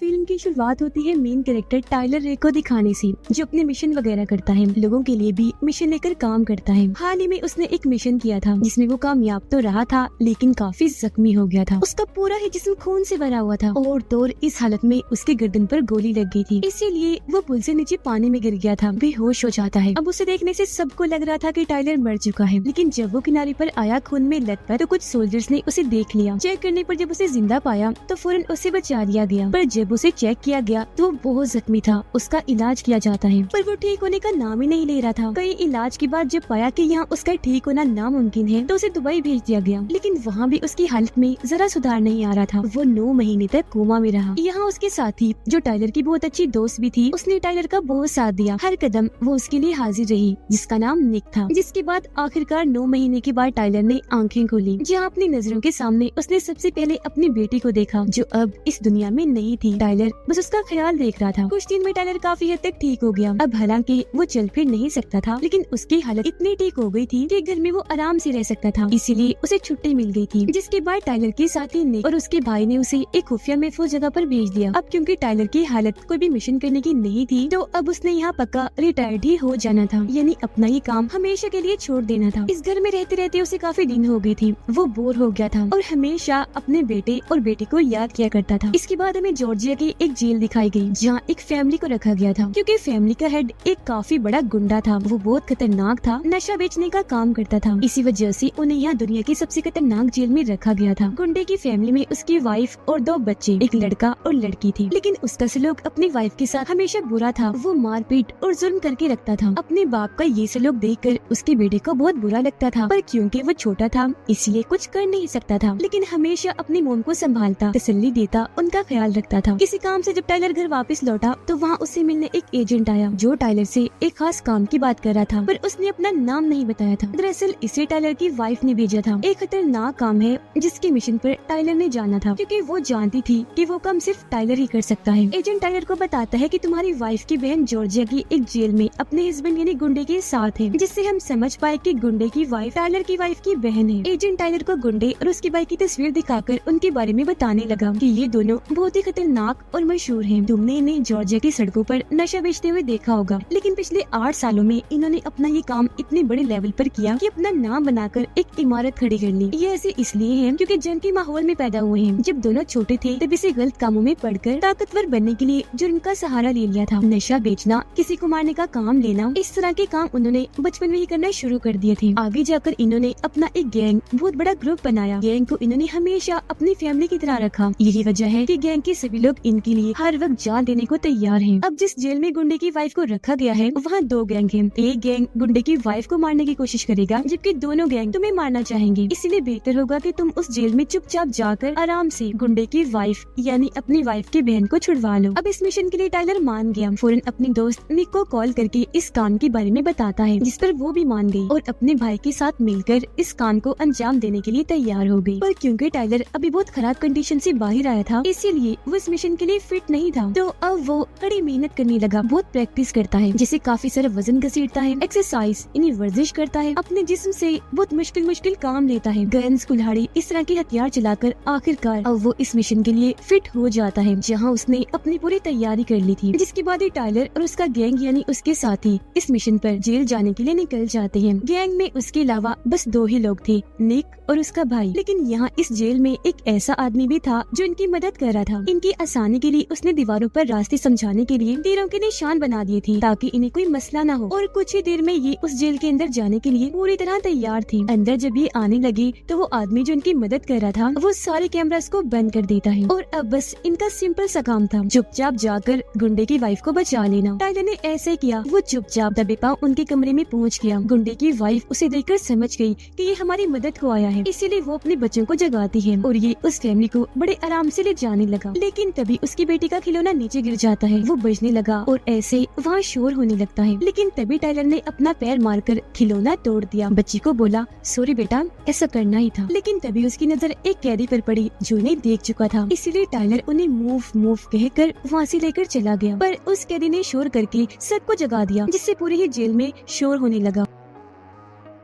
Film की शुरुआत होती है मेन कैरेक्टर टाइलर रे को दिखाने से, जो अपने मिशन वगैरह करता है, लोगों के लिए भी मिशन लेकर काम करता है। हाल ही में उसने एक मिशन किया था जिसमें वो कामयाब तो रहा था, लेकिन काफी जख्मी हो गया था। उसका पूरा ही जिस्म खून से भरा हुआ था और तोर इस हालत में उसके गर्दन पर गोली लग गई थी, इसीलिए वो पुल से नीचे पानी में गिर गया था, बेहोश हो जाता है। अब उसे देखने से सबको लग रहा था कि टाइलर मर चुका है, लेकिन जब वो किनारे पर आया खून में लथपथ, तो कुछ सोल्जर्स ने उसे देख लिया। चेक करने पर जब उसे जिंदा पाया तो फौरन उसे बचा लिया गया, पर जब उसे चेक किया गया तो वो बहुत जख्मी था। उसका इलाज किया जाता है, पर वो ठीक होने का नाम ही नहीं ले रहा था। कई इलाज के बाद जब पाया कि यहाँ उसका ठीक होना नामुमकिन है, तो उसे दुबई भेज दिया गया, लेकिन वहाँ भी उसकी हालत में जरा सुधार नहीं आ रहा था। वो 9 महीने तक कोमा में रहा। यहाँ उसके साथी, जो टाइलर की बहुत अच्छी दोस्त भी थी, उसने टाइलर का बहुत साथ दिया। हर कदम वो उसके लिए हाजिर रही, जिसका नाम निक था। जिसके बाद आखिरकार 9 महीने के बाद टाइलर ने आंखें खोली, जहाँ अपनी नजरों के सामने उसने सबसे पहले अपनी बेटी को देखा, जो अब इस दुनिया में नहीं थी। टाइलर बस उसका ख्याल देख रहा था। कुछ दिन में टाइलर काफी हद तक ठीक हो गया। अब हालांकि वो चल फिर नहीं सकता था, लेकिन उसकी हालत इतनी ठीक हो गई थी कि घर में वो आराम से रह सकता था, इसीलिए उसे छुट्टी मिल गई थी। जिसके बाद टाइलर के साथी निक और उसके भाई ने उसे एक खुफिया महफूज जगह पर भेज दिया। अब क्योंकि टाइलर की हालत कोई भी मिशन करने की नहीं थी, तो अब उसने यहाँ पक्का रिटायर्ड ही हो जाना था, यानी अपना ही काम हमेशा के लिए छोड़ देना था। इस घर में रहते रहते उसे काफी दिन हो गई थी। वो बोर हो गया था और हमेशा अपने बेटे और बेटी को याद किया करता था। इसके बाद हमें जॉर्जिया की एक जेल दिखाई गई, जहाँ एक फैमिली को रखा गया था। क्योंकि फैमिली का हेड एक काफी बड़ा गुंडा था। वो बहुत खतरनाक था, नशा बेचने का काम करता था। इसी वजह से उन्हें यहाँ दुनिया की सबसे खतरनाक जेल में रखा गया था। गुंडे की फैमिली में उसकी वाइफ और 2 बच्चे, एक लड़का और लड़की थी, लेकिन उसका सलूक अपनी वाइफ के साथ हमेशा बुरा था। वो मारपीट और जुल्म करके रखता था। अपने बाप का ये सलूक देखकर उसके बेटे को बहुत बुरा लगता था, पर क्योंकि वो छोटा था इसलिए कुछ कर नहीं सकता था, लेकिन हमेशा अपनी मोम को संभालता, तसल्ली देता, उनका ख्याल रखता था। किसी काम से जब टाइलर घर वापस लौटा तो वहाँ उससे मिलने एक एजेंट आया, जो टाइलर से एक खास काम की बात कर रहा था, पर उसने अपना नाम नहीं बताया था। दरअसल इसे टाइलर की वाइफ ने भेजा था। एक खतरनाक काम है जिसके मिशन पर टाइलर ने जाना था, क्योंकि वो जानती थी कि वो काम सिर्फ टाइलर ही कर सकता है। एजेंट टाइलर को बताता है कि तुम्हारी वाइफ की बहन जॉर्जिया की एक जेल में अपने हस्बैंड यानी गुंडे के साथ है, जिससे हम समझ पाए कि गुंडे की वाइफ टाइलर की वाइफ की बहन है। एजेंट टाइलर को गुंडे और उसकी भाई की तस्वीर दिखाकर उनके बारे में बताने लगा कि ये दोनों बहुत ही खतरनाक और मशहूर हैं। तुमने इन्हें जॉर्जिया की सड़कों पर नशा बेचते हुए देखा होगा, लेकिन पिछले 8 सालों में इन्होंने अपना ये काम इतने बड़े लेवल पर किया कि अपना नाम बनाकर एक इमारत खड़ी कर ली। ये ऐसे इसलिए है क्योंकि जंग के माहौल में पैदा हुए हैं। जब दोनों छोटे थे तब इसे गलत कामों में पढ़कर ताकतवर बनने के लिए जुर्म का सहारा ले लिया था। नशा बेचना, किसी को मारने का काम लेना, इस तरह के काम उन्होंने बचपन में ही करना शुरू कर दिए थे। आगे जाकर इन्होंने अपना एक गैंग, बहुत बड़ा ग्रुप बनाया। गैंग को इन्होंने हमेशा अपनी फैमिली की तरह रखा। यही वजह है कि गैंग के सभी लोग इनके लिए हर वक्त जान देने को तैयार हैं। अब जिस जेल में गुंडे की वाइफ को रखा गया है, वहाँ 2 गैंग हैं। एक गैंग गुंडे की वाइफ को मारने की कोशिश करेगा, जबकि दोनों गैंग तुम्हें मारना चाहेंगे। इसलिए बेहतर होगा कि तुम उस जेल में चुपचाप जाकर आराम से गुंडे की वाइफ यानी अपनी वाइफ की बहन को छुड़वा लो। अब इस मिशन के लिए टाइलर मान गया। फौरन अपनी दोस्त निक को कॉल करके इस काम के बारे में बताता है, जिस पर वो भी मान गई और अपने भाई के साथ मिलकर इस काम को अंजाम देने के लिए तैयार हो गई। पर क्योंकि टाइलर अभी बहुत खराब कंडीशन से बाहर आया था, इसीलिए वो इस मिशन के लिए फिट नहीं था। तो अब वो कड़ी मेहनत करने लगा, बहुत प्रैक्टिस करता है, जैसे काफी सारा वजन घसीटता है, एक्सरसाइज यानी वर्जिश करता है, अपने जिस्म से बहुत मुश्किल काम लेता है, गन्स, कुल्हाड़ी, इस तरह के हथियार चलाकर आखिरकार अब वो इस मिशन के लिए फिट हो जाता है, जहाँ उसने अपनी पूरी तैयारी कर ली थी। जिसके बाद टाइलर और उसका गैंग यानी उसके साथी इस मिशन पर जेल जाने के लिए निकल जाते हैं। गैंग में उसके अलावा बस 2 ही लोग थे, निक और उसका भाई। लेकिन यहाँ इस जेल में एक ऐसा आदमी भी था जो इनकी मदद कर रहा था। इनकी आसानी के लिए उसने दीवारों पर रास्ते समझाने के लिए तीरों के निशान बना दिए थे, ताकि इन्हें कोई मसला न हो। और कुछ ही देर में ये उस जेल के अंदर जाने के लिए पूरी तरह तैयार थी। अंदर जब ये आने लगी तो वो आदमी जो इनकी मदद कर रहा था, वो सारे कैमरास को बंद कर देता है और अब बस इनका सिंपल सा काम था, चुपचाप जाकर गुंडे की वाइफ को बचा लेना। टाइलर ने ऐसे किया। वो चुपचाप दबे पांव उनके कमरे में पहुंच गया। गुंडे की वाइफ उसे देखकर समझ गई कि ये हमारी मदद को आया है, इसीलिए वो अपने बच्चों को जगाती है और ये उस फैमिली को बड़े आराम से ले जाने लगा। लेकिन तभी उसकी बेटी का खिलौना नीचे गिर जाता है। वो बजने लगा और ऐसे वहाँ शोर होने लगता है। लेकिन तभी टाइलर ने अपना पैर मारकर खिलौना तोड़ दिया। बच्ची को बोला, सॉरी बेटा, ऐसा करना ही था। लेकिन तभी उसकी नजर एक कैदी पर पड़ी जो इन्हें देख चुका था, इसीलिए टाइलर उन्हें मूव कहकर वहाँ से लेकर चला गया। पर उस कैदी ने शोर करके सबको जगा दिया, जिससे पूरी ही जेल में शोर होने लगा।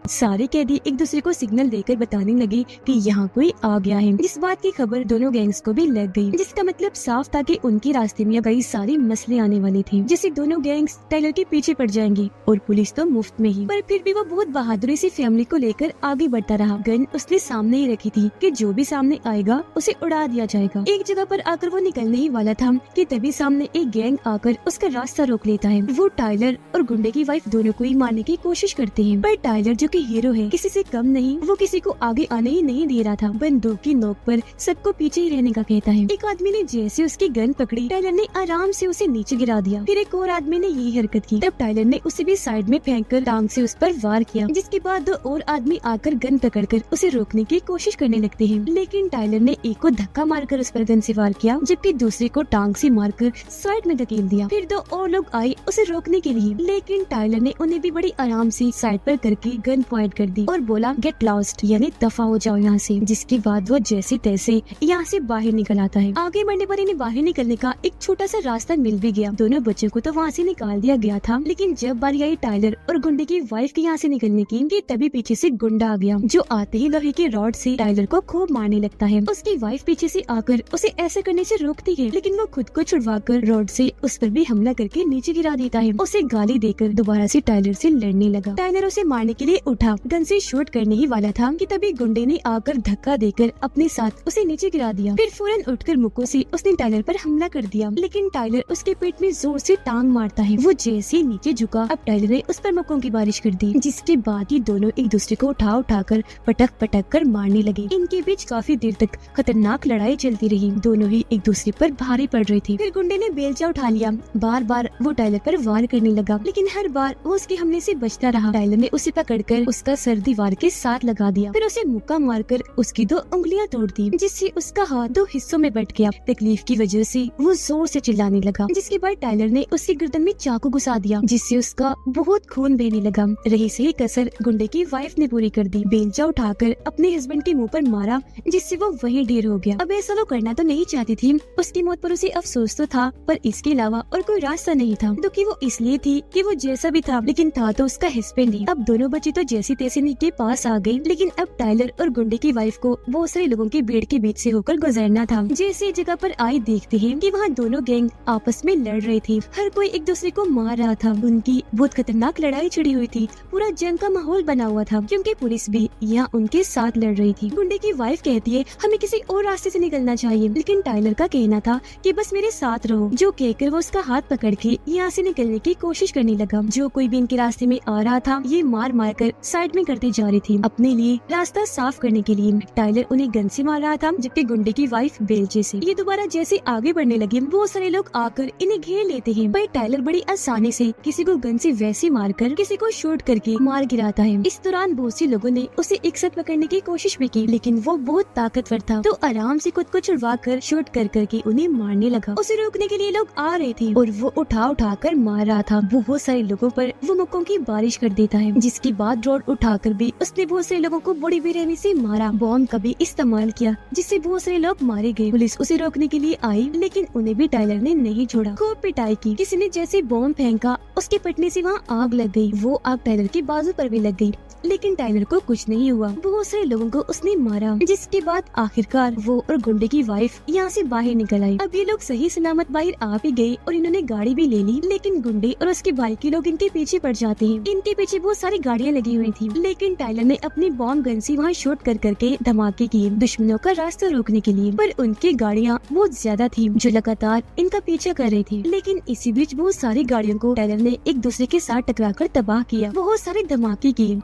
सारे कैदी एक दूसरे को सिग्नल देकर बताने लगे कि यहाँ कोई आ गया है। इस बात की खबर दोनों गैंग्स को भी लग गई, जिसका मतलब साफ था कि उनके रास्ते में कई सारे मसले आने वाले थे, जिससे दोनों गैंग्स टाइलर के पीछे पड़ जाएंगी और पुलिस तो मुफ्त में ही। पर फिर भी वो बहुत बहादुरी से फैमिली को लेकर आगे बढ़ता रहा। गन उसने सामने ही रखी थी कि जो भी सामने आएगा उसे उड़ा दिया जाएगा। एक जगह पर आकर वो निकलने ही वाला था कि तभी सामने एक गैंग आकर उसका रास्ता रोक लेता है। वो टाइलर और गुंडे की वाइफ दोनों को ही मारने की कोशिश करते हैं, पर टाइलर जो कि हीरो है, किसी से कम नहीं, वो किसी को आगे आने ही नहीं दे रहा था। बंदूक की नोक पर सबको पीछे ही रहने का कहता है। एक आदमी ने जैसे उसकी गन पकड़ी, टाइलर ने आराम से उसे नीचे गिरा दिया। फिर एक और आदमी ने यही हरकत की, तब टाइलर ने उसे भी साइड में फेंककर टांग से उस पर वार किया, जिसके बाद दो और आदमी आकर गन पकड़कर उसे रोकने की कोशिश करने लगते हैं। लेकिन टाइलर ने एक को धक्का मारकर उस पर गन से वार किया, जबकि दूसरे को टांग से मारकर साइड में धकेल दिया। फिर दो और लोग आए उसे रोकने के लिए, लेकिन टाइलर ने उन्हें भी बड़ी आराम से साइड पर करके गन पॉइंट कर दी और बोला गेट लॉस्ट, यानी दफा हो जाओ यहाँ से। जिसके बाद वो जैसे तैसे यहाँ से बाहर निकल आता है। आगे बढ़ने पर इन्हें बाहर निकलने का एक छोटा सा रास्ता मिल भी गया। दोनों बच्चों को तो वहाँ से निकाल दिया गया था, लेकिन जब बारी आई टाइलर और गुंडे की वाइफ के यहाँ से निकलने की, तभी पीछे से गुंडा आ गया, जो आते ही लोहे के रॉड से टाइलर को खूब मारने लगता है। उसकी वाइफ पीछे से आकर उसे ऐसे करने से रोकती है, लेकिन वो खुद को छुड़वाकर रॉड से उस पर भी हमला करके नीचे गिरा देता है। उसे गाली देकर दोबारा से टाइलर से लड़ने लगा। टाइलर उसे मारने के लिए उठा, गन से शूट करने ही वाला था कि तभी गुंडे ने आकर धक्का देकर अपने साथ उसे नीचे गिरा दिया। फिर फौरन उठकर मुक्कों से उसने टाइलर पर हमला कर दिया, लेकिन टाइलर उसके पेट में जोर से टांग मारता है। वो जैसे नीचे झुका, अब टाइलर ने उस पर मुक्कों की बारिश कर दी, जिसके बाद ही दोनों एक दूसरे को उठाकर पटक कर मारने लगे। इनके बीच काफी देर तक खतरनाक लड़ाई चलती रही। दोनों ही एक दूसरे पर भारी पड़ रही थी। फिर गुंडे ने बेलचा उठा लिया, बार बार वो टाइलर पर वार करने लगा, लेकिन हर बार वो उसके हमले से बचता रहा। टाइलर ने उसे पकड़कर उसका सर दीवार के साथ लगा दिया, फिर उसे मुक्का मारकर उसकी 2 उंगलियां तोड़ दी, जिससे उसका हाथ 2 हिस्सों में बट गया। तकलीफ की वजह से वो जोर से चिल्लाने लगा, जिसके बाद टाइलर ने उसकी गर्दन में चाकू घुसा दिया, जिससे उसका बहुत खून बहने लगा। रही सही कसर गुंडे की वाइफ ने पूरी कर दी। बेलचा उठाकर अपने हस्बैंड के मुंह पर मारा, जिससे वो वहीं ढेर हो गया। अब ऐसा वो करना तो नहीं चाहती थी, उसकी मौत पर उसे अफसोस तो था, पर इसके अलावा और कोई रास्ता नहीं था। दुखी वो इसलिए थी कि वो जैसा भी था, लेकिन था तो उसका हस्बैंड ही। अब दोनों बच्चे तो जैसे तैसे नी के पास आ गए, लेकिन अब टाइलर और गुंडे की वाइफ को बहुत सारे लोगों की भीड़ के बीच से होकर गुजरना था। जैसे जगह पर आए देखते हैं कि वहाँ दोनों गैंग आपस में लड़ रहे थे। हर कोई एक दूसरे को मार रहा था। उनकी बहुत खतरनाक लड़ाई छिड़ी हुई थी। पूरा जंग का माहौल बना हुआ था, क्योंकि पुलिस भी यहाँ उनके साथ लड़ रही थी। गुंडे की वाइफ कहती है हमें किसी और रास्ते से निकलना चाहिए, लेकिन टाइलर का कहना था कि बस मेरे साथ रहो। जो कहकर वो उसका हाथ पकड़ के यहाँ से निकलने की कोशिश करने लगा। जो कोई भी इनके रास्ते में आ रहा था, ये मार मार कर साइड में करते जा रही थी अपने लिए रास्ता साफ करने के लिए। टाइलर उन्हें गन से मार रहा था, जबकि गुंडे की वाइफ बेलचे से। ये दोबारा जैसे आगे बढ़ने लगे, बहुत सारे लोग आकर इन्हें घेर लेते हैं, पर टाइलर बड़ी आसानी से किसी को गन से वैसे मारकर किसी को शूट करके मार गिराता है। इस दौरान बहुत से लोगों ने उसे एक साथ पकड़ने की कोशिश भी की, लेकिन वो बहुत ताकतवर था, तो आराम से खुद को छुड़वा कर शूट कर करके उन्हें मारने लगा। उसे रोकने के लिए लोग आ रहे थे और वो उठा कर मार रहा था। बहुत सारे लोगों पर वो मुक्कों की बारिश कर देता है, जिसके बाद रॉड उठाकर भी उसने बहुत सारे लोगों को बड़ी बेरहमी से मारा। बॉम्ब का भी इस्तेमाल किया, जिससे बहुत सारे लोग मारे गए। पुलिस उसे रोकने के लिए आई, लेकिन उन्हें भी टाइलर ने नहीं छोड़ा। खूब पिटाई की। किसी ने जैसे बॉम्ब फेंका, उसके फटने से वहाँ आग लग गई। वो आग टाइलर के बाजू पर भी लग गई, लेकिन टाइलर को कुछ नहीं हुआ। बहुत सारे लोगों को उसने मारा, जिसके बाद आखिरकार वो और गुंडे की वाइफ यहाँ से बाहर निकल आई। अब ये लोग सही सलामत बाहर आ भी गए और इन्होंने गाड़ी भी ले ली, लेकिन गुंडे और उसके भाई के लोग इनके पीछे पड़ जाते हैं। इनके पीछे बहुत सारी गाड़ियाँ लगी हुई थी, लेकिन टाइलर ने अपनी बॉम्ब गन से वहाँ शूट कर करके धमाके किए दुश्मनों का रास्ता रोकने के लिए। पर उनकी गाड़ियाँ बहुत ज्यादा थी, जो लगातार इनका पीछा कर रही थी। लेकिन इसी बीच बहुत सारी गाड़ियों को टाइलर ने एक दूसरे के साथ टकराकर तबाह किया। बहुत सारे धमाके किए।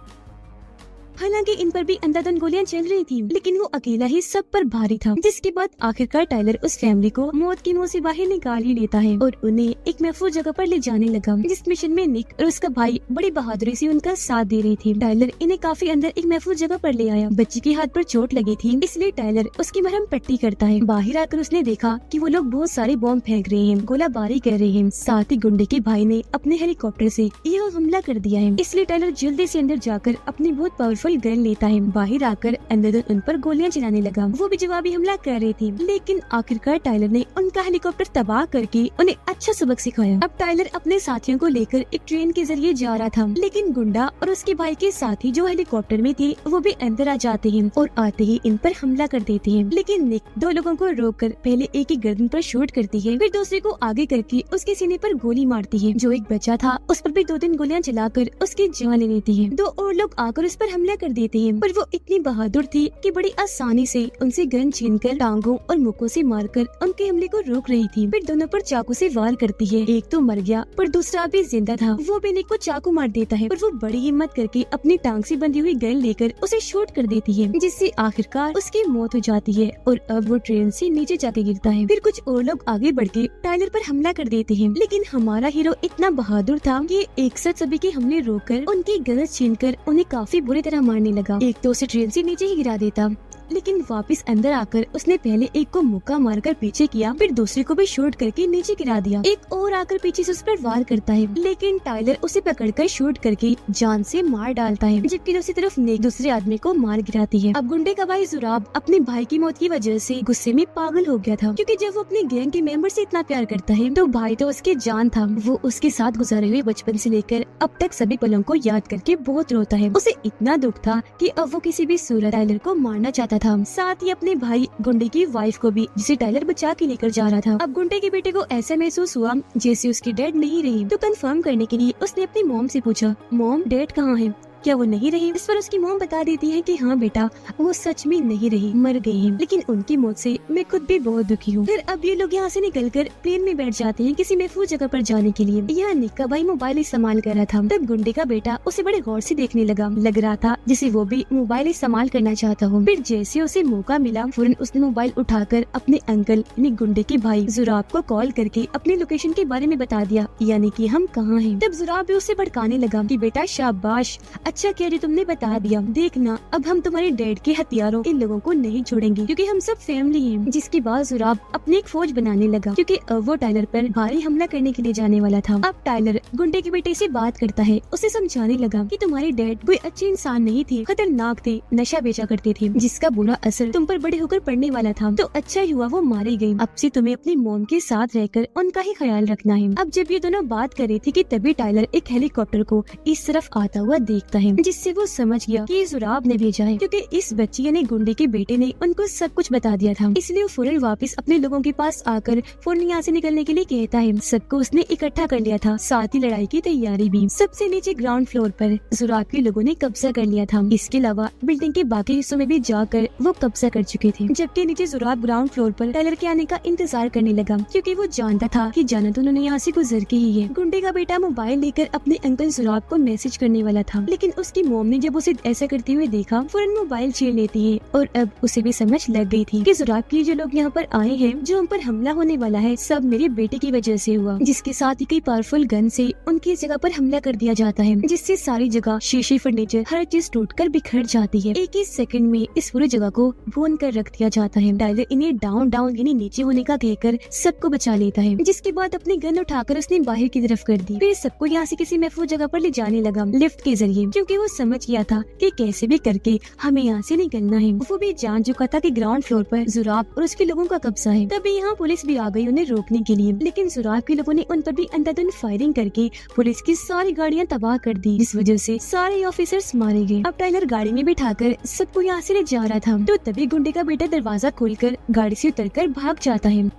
हालांकि इन पर भी अंधाधुंध गोलियां चल रही थी, लेकिन वो अकेला ही सब पर भारी था। जिसके बाद आखिरकार टाइलर उस फैमिली को मौत की मुंह से बाहर निकाल ही लेता है और उन्हें एक महफूज जगह पर ले जाने लगा, जिस मिशन में निक और उसका भाई बड़ी बहादुरी से उनका साथ दे रही थी। टाइलर इन्हें काफी अंदर एक महफूज जगह पर ले आया। बच्चे के हाथ पर चोट लगी थी, इसलिए टाइलर उसकी मरहम पट्टी करता है। बाहर आकर उसने देखा कि वो लोग बहुत सारे बॉम्ब फेंक रहे हैं, गोलाबारी कर रहे हैं। साथ ही गुंडे के भाई ने अपने हेलीकॉप्टर से यह हमला कर दिया है, इसलिए टाइलर जल्दी से अंदर जाकर अपनी बहुत पावरफुल पावरफुल गन लेता है, बाहर आकर अंदर उन पर गोलियां चलाने लगा। वो भी जवाबी हमला कर रही थी, लेकिन आखिरकार टाइलर ने उनका हेलीकॉप्टर तबाह करके उन्हें अच्छा सबक सिखाया। अब टाइलर अपने साथियों को लेकर एक ट्रेन के जरिए जा रहा था, लेकिन गुंडा और उसके भाई के साथी जो हेलीकॉप्टर में थे वो भी अंदर आ जाते हैं और आते ही इन पर हमला कर देते हैं। लेकिन निक दो लोगों को रोककर पहले एक ही गर्दन पर शूट करती है, फिर दूसरे को आगे करके उसके सीने पर गोली मारती है। जो एक बच्चा था उस पर भी 2-3 गोलियां चलाकर उसकी जान ले लेती है। 2 और लोग आकर उस पर हमला कर देते हैं, पर वो इतनी बहादुर थी कि बड़ी आसानी से उनसे गन छीनकर टांगों और मुक्कों से मारकर उनके हमले को रोक रही थी। फिर दोनों पर चाकू से वार करती है। एक तो मर गया पर दूसरा भी जिंदा था। वो भी निक को चाकू मार देता है, पर वो बड़ी हिम्मत करके अपनी टांग से बंधी हुई गन लेकर उसे शूट कर देती है, जिससे आखिरकार उसकी मौत हो जाती है और अब वो ट्रेन से नीचे जाके गिरता है। फिर कुछ और लोग आगे बढ़ के टाइलर पर हमला कर देते हैं, लेकिन हमारा हीरो इतना बहादुर था कि एक साथ सभी के हमले रोककर उनकी गन छीनकर उन्हें काफी बुरी तरह मारने लगा। एक तो उसे ट्रेन से नीचे ही गिरा देता, लेकिन वापस अंदर आकर उसने पहले एक को मुक्का मारकर पीछे किया, फिर दूसरे को भी शूट करके नीचे गिरा दिया। एक और आकर पीछे से उस पर वार करता है, लेकिन टाइलर उसे पकड़कर शूट करके जान से मार डालता है, जबकि दूसरी तरफ नेक दूसरे आदमी को मार गिराती है। अब गुंडे का भाई जुराब अपने भाई की मौत की वजह से गुस्से में पागल हो गया था, क्योंकि जब वो अपने गैंग के मेंबर से इतना प्यार करता है तो भाई तो उसके जान था। वो उसके साथ गुजारे हुए बचपन से लेकर अब तक सभी पलों को याद करके बहुत रोता है। उसे इतना दुख था कि अब वो किसी भी सूरत टाइलर को मारना चाहता था, साथ ही अपने भाई गुंडे की वाइफ को भी, जिसे टाइलर बचा के लेकर जा रहा था। अब गुंडे के बेटे को ऐसा महसूस हुआ जैसे उसकी डैड नहीं रही, तो कंफर्म करने के लिए उसने अपनी मॉम से पूछा, मॉम डैड कहाँ है, क्या वो नहीं रही? इस पर उसकी मॉम बता देती है कि हाँ बेटा, वो सच में नहीं रही, मर गई है, लेकिन उनकी मौत से मैं खुद भी बहुत दुखी हूँ। फिर अब ये लोग यहाँ से निकलकर प्लेन में बैठ जाते हैं किसी महफूज जगह पर जाने के लिए। यहाँ निक का भाई मोबाइल इस्तेमाल कर रहा था, तब गुंडे का बेटा उसे बड़े गौर से देखने लगा। लग रहा था जिसे वो भी मोबाइल इस्तेमाल करना चाहता हो। फिर जैसे उसे मौका मिला फौरन उसने मोबाइल उठाकर अपने अंकल यानी गुंडे के भाई जुराब को कॉल करके अपनी लोकेशन के बारे में बता दिया, यानी कि हम कहाँ हैं। तब जुराब भी उसे भड़काने लगा कि बेटा शाबाश, अच्छा किया जो तुमने बता दिया, देखना अब हम तुम्हारे डैड के हथियारों इन लोगों को नहीं छोड़ेंगे, क्योंकि हम सब फैमिली हैं। जिसके बाद जुराब अपनी एक फौज बनाने लगा, क्योंकि अब वो टाइलर पर भारी हमला करने के लिए जाने वाला था। अब टाइलर गुंडे के बेटे से बात करता है, उसे समझाने लगा कि तुम्हारे डैड कोई अच्छे इंसान नहीं थे, खतरनाक थे, नशा बेचा करते थे, जिसका बुरा असर तुम पर बड़े होकर पड़ने वाला था, तो अच्छा ही हुआ वो मारे गए। अब से तुम्हें अपनी मॉम के साथ रहकर उनका ही ख्याल रखना है। अब जब ये दोनों बात कर रहे थे कि तभी टाइलर एक हेलीकॉप्टर को इस तरफ आता हुआ देखता है, जिससे वो समझ गया कि जुराब ने भेजा है, क्योंकि इस बच्ची यानी गुंडे के बेटे ने उनको सब कुछ बता दिया था। इसलिए वो फौरन वापस अपने लोगों के पास आकर फौरन यहाँ से निकलने के लिए कहता है। सबको उसने इकट्ठा कर लिया था, साथ ही लड़ाई की तैयारी भी। सबसे नीचे ग्राउंड फ्लोर पर जुराब के लोगों ने कब्जा कर लिया था। इसके अलावा बिल्डिंग के बाकी हिस्सों में भी जाकर वो कब्जा कर चुके थे, जबकि नीचे जुराब ग्राउंड फ्लोर पर टाइलर के आने का इंतजार करने लगा, क्योंकि वो जानता था कि जाना तो उन्होंने यहाँ से गुजर के ही है। गुंडे का बेटा मोबाइल लेकर अपने अंकल जुराब को मैसेज करने वाला था, लेकिन उसकी मॉम ने जब उसे ऐसा करते हुए देखा फौरन मोबाइल छीन लेती है, और अब उसे भी समझ लग गई थी कि जुराब के जो लोग यहाँ पर आए हैं, जो उन पर हमला होने वाला है, सब मेरे बेटे की वजह से हुआ, जिसके साथ ही कई पावरफुल गन से उनकी जगह पर हमला कर दिया जाता है, जिससे सारी जगह शीशे, फर्नीचर, हर चीज टूटकर बिखर जाती है। एक ही सेकंड में इस पूरी जगह को भून कर रख दिया जाता है। टाइलर इन्हें डाउन डाउन यानी नीचे होने का कहकर सबको बचा लेता है, जिसके बाद अपनी गन उठाकर उसने बाहर की तरफ कर दी। फिर सबको यहाँ से किसी महफूज जगह पर ले जाने लगा लिफ्ट के जरिए, क्योंकि वो समझ गया था कि कैसे भी करके हमें यहाँ से निकलना है। वो भी जान चुका था कि ग्राउंड फ्लोर पर जुराब और उसके लोगों का कब्जा है। तभी यहाँ पुलिस भी आ गई उन्हें रोकने के लिए, लेकिन जुराब के लोगों ने उन पर भी अंधाधुंध फायरिंग करके पुलिस की सारी गाड़ियाँ तबाह कर दी, जिस वजह से सारे ऑफिसर्स मारे गए। अब टाइलर गाड़ी में बिठाकर सबको यहाँ से ले जा रहा था, तो तभी गुंडे का बेटा दरवाजा खोलकर गाड़ी से उतरकर भाग जाता है।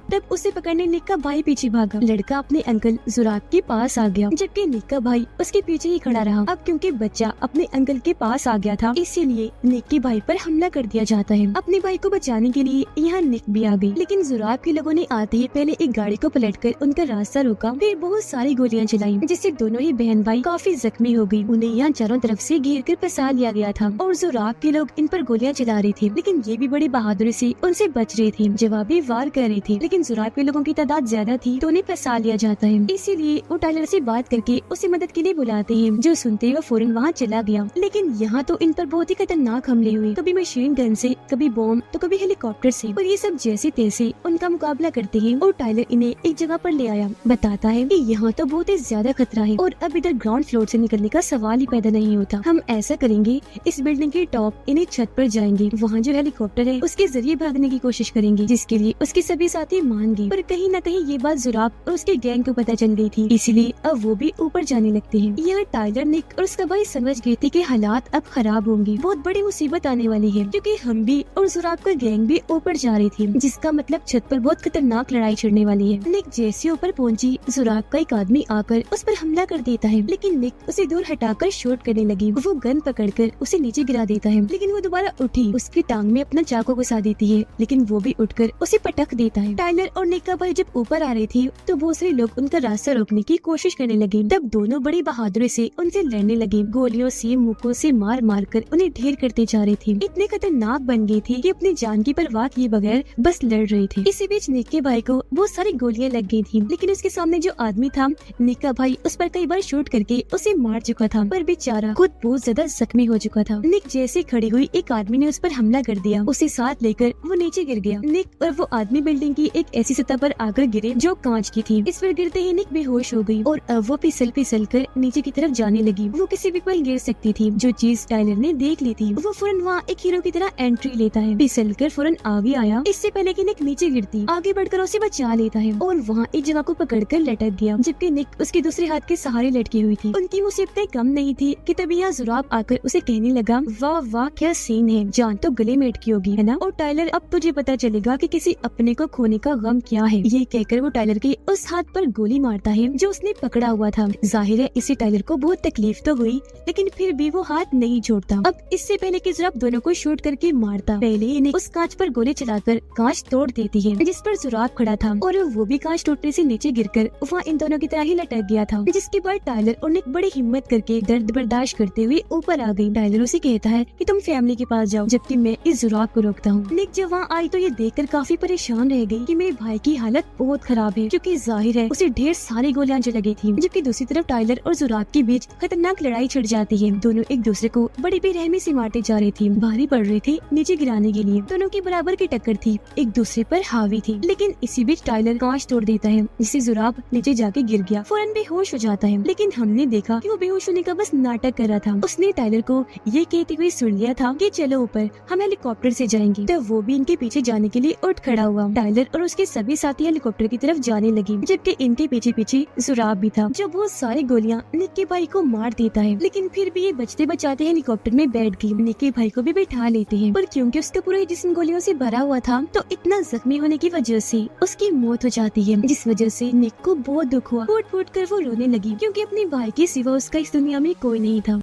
तब उसे पकड़ने निक का भाई पीछे भागा। लड़का अपने अंकल जुराब के पास आ गया, जबकि निक का भाई उसके पीछे ही खड़ा रहा। अब क्योंकि बच्चा अपने अंकल के पास आ गया था, इसीलिए निक के भाई पर हमला कर दिया जाता है। अपने भाई को बचाने के लिए यहाँ निक भी आ गई, लेकिन जुराब के लोगों ने आते ही पहले एक गाड़ी को पलटकर उनका रास्ता रोका, फिर बहुत सारी गोलियां चलाई, जिससे दोनों ही बहन भाई काफी जख्मी हो गई। उन्हें यहाँ चारों तरफ से घेर कर फंसा लिया गया था, और जुराब के लोग इन पर गोलियां चला रहे थे, लेकिन ये भी बड़ी बहादुरी से उनसे बच रहे थे, जवाबी वार कर रहे थे। लेकिन लेकिन जुराब के लोगों की तादाद ज्यादा थी तो उन्हें फंसा लिया जाता है। इसीलिए वो टाइलर से बात करके उसे मदद के लिए बुलाते हैं, जो सुनते ही वो फौरन वहाँ चला गया। लेकिन यहाँ तो इन पर बहुत ही खतरनाक हमले हुए, कभी मशीन गन से, कभी बॉम्ब, तो कभी हेलीकॉप्टर से, और ये सब जैसे तैसे उनका मुकाबला करते हैं। और टाइलर इन्हें एक जगह पर ले आया, बताता है कि यहाँ तो बहुत ही ज्यादा खतरा है और अब इधर ग्राउंड फ्लोर से निकलने का सवाल ही पैदा नहीं होता। हम ऐसा करेंगे, इस बिल्डिंग के टॉप इन्हें छत पर जाएंगे, वहाँ जो हेलीकॉप्टर है उसके जरिए भागने की कोशिश करेंगे, जिसके लिए उसके सभी साथी मान गए। पर कहीं न कहीं ये बात जुराब और उसके गैंग को पता चल गई थी, इसीलिए अब वो भी ऊपर जाने लगते हैं। यहाँ टाइलर, निक और उसका भाई समझ गए थे कि हालात अब खराब होंगे, बहुत बड़ी मुसीबत आने वाली है, क्योंकि हम भी और जुराब का गैंग भी ऊपर जा रही थी, जिसका मतलब छत पर बहुत खतरनाक लड़ाई छिड़ने वाली है। निक जैसे ऊपर पहुंची, जुराब का एक आदमी आकर उस पर हमला कर देता है, लेकिन निक उसे दूर हटाकर शूट करने लगी। वो गन पकड़कर उसे नीचे गिरा देता है, लेकिन वो दोबारा उठी, उसकी टांग में अपना चाकू घुसा देती है, लेकिन वो भी उठकर उसे पटक देता है। टाइलर और निक का भाई जब ऊपर आ रहे थे तो बहुत सारे लोग उनका रास्ता रोकने की कोशिश करने लगे। तब दोनों बड़ी बहादुरी से उनसे लड़ने लगे, गोलियों से, मुक्कों से मार मार कर उन्हें ढेर करते जा रहे थे। इतने खतरनाक बन गए थे कि अपनी जान की परवाह किए बगैर बस लड़ रहे थे। इसी बीच निक के भाई को बहुत सारी गोलियां लग गई थी, लेकिन उसके सामने जो आदमी था, निक का भाई, उस पर कई बार शूट करके उसे मार चुका था, पर बेचारा खुद बहुत ज्यादा जख्मी हो चुका था। निक जैसे खड़ी हुई, एक आदमी ने उस पर हमला कर दिया, उसे साथ लेकर वो नीचे गिर गया। निक और वो आदमी बिल्डिंग की एक ऐसी सतह पर आकर गिरे जो कांच की थी। इस पर गिरते ही निक बेहोश हो गई और अब वो फिसल फिसल कर नीचे की तरफ जाने लगी। वो किसी भी पल गिर सकती थी, जो चीज टाइलर ने देख ली थी। वो फौरन वहाँ एक हीरो की तरह एंट्री लेता है, फिसल कर फौरन आगे आया, इससे पहले कि निक नीचे गिरती, आगे बढ़कर उसे बचा लेता है और वहाँ एक जगह को पकड़कर लटक गया, जबकि निक उसके दूसरे हाथ के सहारे लटकी हुई थी। उनकी मुसीबतें कम नहीं थी कि तभी यहाँ जुराब आकर उसे कहने लगा, वाह वाह क्या सीन है, जान तो गले में अटकी होगी, है ना? और टाइलर, अब तुझे पता चलेगा कि किसी अपने को खोने का गम क्या है। ये कहकर वो टाइलर के उस हाथ पर गोली मारता है जो उसने पकड़ा हुआ था। जाहिर है इसे टाइलर को बहुत तकलीफ तो हुई, लेकिन फिर भी वो हाथ नहीं छोड़ता। अब इससे पहले कि जुराब दोनों को शूट करके मारता, पहले इन्हें उस कांच पर गोली चलाकर कांच तोड़ देती है, जिस पर जुराब खड़ा था, और वो भी कांच टूटने से नीचे गिरकर वहाँ इन दोनों की तरह ही लटक गया था। जिसके बाद टाइलर और निक बड़ी हिम्मत करके दर्द बर्दाश्त करते हुए ऊपर आ गई। टाइलर उसे कहता है कि तुम फैमिली के पास जाओ, जबकि मैं इस जुराब को रोकता हूँ। निक जब वहाँ आई तो ये देखकर काफी परेशान रह गई कि मेरे भाई की हालत बहुत खराब है, क्योंकि जाहिर है उसे ढेर सारी गोलियां जो लगी थी। जबकि दूसरी तरफ टाइलर और जुराब के बीच खतरनाक लड़ाई छिड़ जाती है। दोनों एक दूसरे को बड़ी बेरहमी से मारते जा रहे थे, भारी पड़ रहे थे नीचे गिराने के लिए। दोनों की बराबर की टक्कर थी, एक दूसरे पर हावी थी। लेकिन इसी बीच टाइलर कांच तोड़ देता है, जिससे जुराब नीचे जाके गिर गया, फौरन बेहोश हो जाता है। लेकिन हमने देखा कि वो बेहोश होने का बस नाटक कर रहा था। उसने टाइलर को ये कहते हुए सुन लिया था कि चलो ऊपर, हम हेलीकॉप्टर से जाएंगे। तो वो भी इनके पीछे जाने के लिए उठ खड़ा हुआ। टाइलर और उसके सभी साथी हेलीकॉप्टर की तरफ जाने लगे, जबकि इनके पीछे पीछे जुराब भी था, जो बहुत सारी गोलियां निक के भाई को मार देता है। लेकिन फिर भी ये बचते बचाते हेलीकॉप्टर में बैठ गई। निक के भाई को भी बैठा लेते हैं, पर क्योंकि उसका पूरा जिस्म गोलियों से भरा हुआ था, तो इतना जख्मी होने की वजह से उसकी मौत हो जाती है, जिस वजह से निक को बहुत दुख हुआ। फूट फूट कर वो रोने लगी, क्योंकि अपने भाई के सिवा उसका इस दुनिया में कोई नहीं था।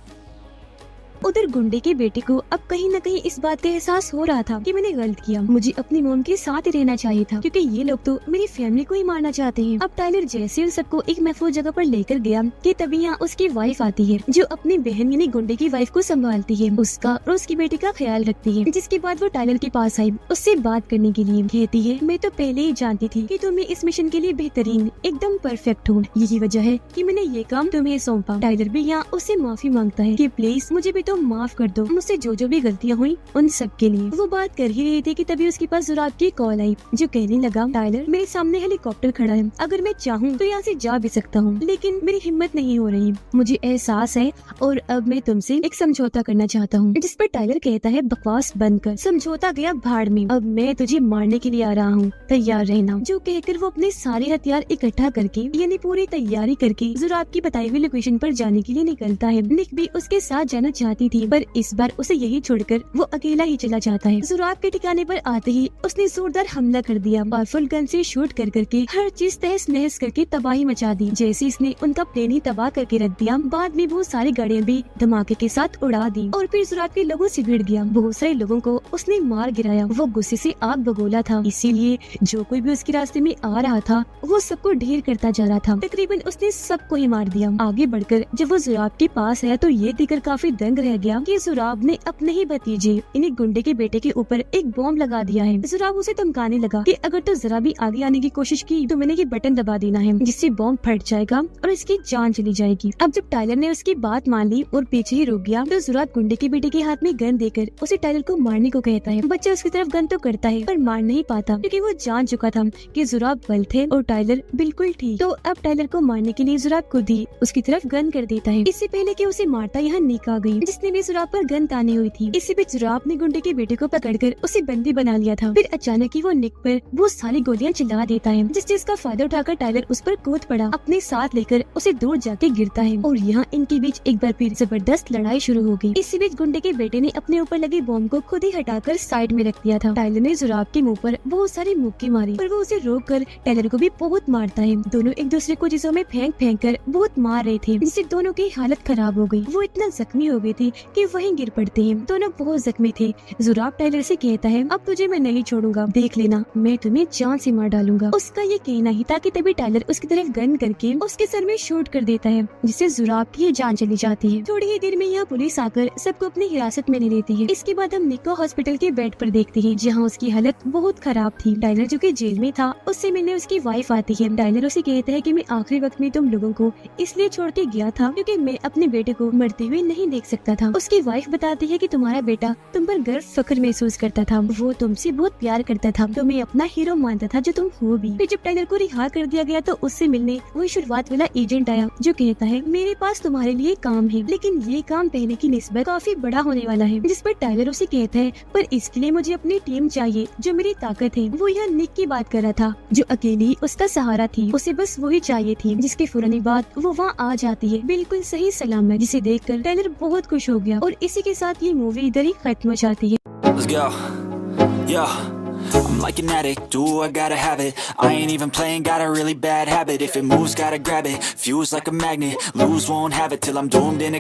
उधर गुंडे के बेटे को अब कहीं न कहीं इस बात का एहसास हो रहा था कि मैंने गलत किया, मुझे अपनी मॉम के साथ ही रहना चाहिए था, क्योंकि ये लोग तो मेरी फैमिली को ही मारना चाहते हैं। अब टाइलर जैसे उन सबको एक महफूज जगह पर लेकर गया कि तभी यहाँ उसकी वाइफ आती है, जो अपनी बहन यानी गुंडे की वाइफ को संभालती है, उसका और उसकी बेटी का ख्याल रखती है। जिसके बाद वो टाइलर के पास आई, उससे बात करने के लिए। कहती है, मैं तो पहले ही जानती थी कि तुम्हें इस मिशन के लिए बेहतरीन, एकदम परफेक्ट हो, यही वजह है कि मैंने ये काम तुम्हें सौंपा। टाइलर भी यहाँ उससे माफी मांगता है कि प्लीज मुझे भी तो माफ कर दो, मुझसे जो भी गलतियाँ हुई उन सब के लिए। वो बात कर ही रही थी कि तभी उसके पास जुराब की कॉल आई, जो कहने लगा, टाइलर मेरे सामने हेलीकॉप्टर खड़ा है, अगर मैं चाहूँ तो यहाँ से जा भी सकता हूँ, लेकिन मेरी हिम्मत नहीं हो रही। मुझे एहसास है और अब मैं तुमसे एक समझौता करना चाहता हूँ। जिस पर टाइलर कहता है, बकवास बंद कर, समझौता गया भाड़ में, अब मैं तुझे मारने के लिए आ रहा हूँ, तैयार रहना। जो कहकर वो अपने सारे हथियार इकट्ठा करके यानी पूरी तैयारी करके जुराब की बताई हुई लोकेशन पर जाने के लिए निकलता है। निक भी उसके साथ जाना चाहती थी, पर इस बार उसे यही छोड़कर वो अकेला ही चला जाता है। जुराब के ठिकाने पर आते ही उसने जोरदार हमला कर दिया, पावरफुल गन से शूट कर करके हर चीज तहस नहस करके तबाही मचा दी। जैसे इसने उनका प्लेन ही तबाह करके रख दिया, बाद में बहुत सारी गाड़ियां भी धमाके के साथ उड़ा दी और फिर जुराब के लोगों से भिड़ गया। बहुत सारे लोगों को उसने मार गिराया। वो गुस्से से आग बगोला था, इसीलिए जो कोई भी उसके रास्ते में आ रहा था वो सबको ढेर करता जा रहा था। तकरीबन उसने सबको ही मार दिया। आगे बढ़कर जब वो जुराब के पास आया तो ये देखकर काफी दंग रह गया कि जुराब ने अपने ही भतीजे यानी गुंडे के बेटे के ऊपर एक बॉम्ब लगा दिया है। जुराब उसे धमकाने लगा कि अगर तो जरा भी आगे आने की कोशिश की तो मैंने ये बटन दबा देना है, जिससे बॉम्ब फट जाएगा और इसकी जान चली जाएगी। अब जब टाइलर ने उसकी बात मान ली और पीछे ही रुक गया तो जुराब गुंडे के बेटे के हाथ में गन देकर उसे टाइलर को मारने को कहता है। बच्चा उसकी तरफ गन तो करता है पर मार नहीं पाता क्योंकि वो जान चुका था कि जुराब बल थे और टाइलर बिल्कुल ठीक। तो अब टाइलर को मारने के लिए जुराब खुद ही उसकी तरफ गन कर देता है। इससे पहले कि उसे मारता यहाँ निक आ गई, जिसने भी जुराब पर गन तानी हुई थी। इसी बीच जुराब ने गुंडे के बेटे को पकड़कर उसे बंदी बना लिया था। फिर अचानक ही वो निक पर वो सारी गोलियां चला देता है, जिस चीज का फायदा उठाकर टाइलर उस पर कूद पड़ा, अपने साथ लेकर उसे दूर जाके गिरता है और यहाँ इनके बीच एक बार फिर जबरदस्त लड़ाई शुरू हो गई। इसी बीच गुंडे के बेटे ने अपने ऊपर लगे बॉम्ब को खुद ही हटाकर साइड में रख दिया था। टाइलर ने जुराब के मुंह पर बहुत सारी मुक्की मारी पर वो उसे रोक कर टाइलर को भी बहुत मारता है। दोनों एक दूसरे को चीजों में फेंक फेंक कर बहुत मार रहे थे, जिससे दोनों की हालत खराब हो गई। वो इतना जख्मी हो गए थे कि वहीं गिर पड़ते हैं। दोनों बहुत जख्मी थे। जुराब टाइलर से कहता है अब तुझे मैं नहीं छोड़ूंगा, देख लेना मैं तुम्हें जान से मार डालूंगा। उसका ये कहना ही था कि तभी टाइलर उसकी तरफ गन करके उसके सर में शूट कर देता है, जिससे जुराब की जान चली जाती है। थोड़ी ही देर में यहाँ पुलिस आकर सबको अपनी हिरासत में ले लेती है। इसके बाद हम निक को हॉस्पिटल के बेड पर देखते हैं, जहाँ उसकी हालत बहुत खराब थी। टाइलर जो कि जेल में था उससे मिलने उसकी वाइफ आती है। टाइलर उसे कहता है कि मैं आखिरी वक्त में तुम लोगों को इसलिए छोड़ के गया था क्योंकि मैं अपने बेटे को मरते हुए नहीं देख सकता था। उसकी वाइफ बताती है कि तुम्हारा बेटा तुम पर गर्व फख्र महसूस करता था, वो तुमसे बहुत प्यार करता था, तुम्हें अपना हीरो मानता था जो तुम हो भी। फिर जब टाइलर को रिहा कर दिया गया तो उससे मिलने वही शुरुआत वाला एजेंट आया जो कहता है मेरे पास तुम्हारे लिए काम है, लेकिन ये काम पहले की निस्बत काफी बड़ा होने वाला है। जिस पर टाइलर उसे कहता है पर इसके लिए मुझे अपनी टीम चाहिए जो मेरी ताकत है। वो यहाँ निक की बात कर रहा था जो अकेली उसका सहारा थी, उसे बस वही चाहिए थी। जिसके फौरन बाद वो वहाँ आ जाती है बिल्कुल सही सलामत, जिसे देखकर टाइलर बहुत खुश हो गया और इसी के साथ ये मूवी इधर ही खत्म हो जाती है। Let's go. Yeah. I'm like an addict, do I gotta have it. I ain't even playing, got a really bad habit. If it moves, gotta grab it. Fuse like a magnet, lose, won't have it till I'm doomed in a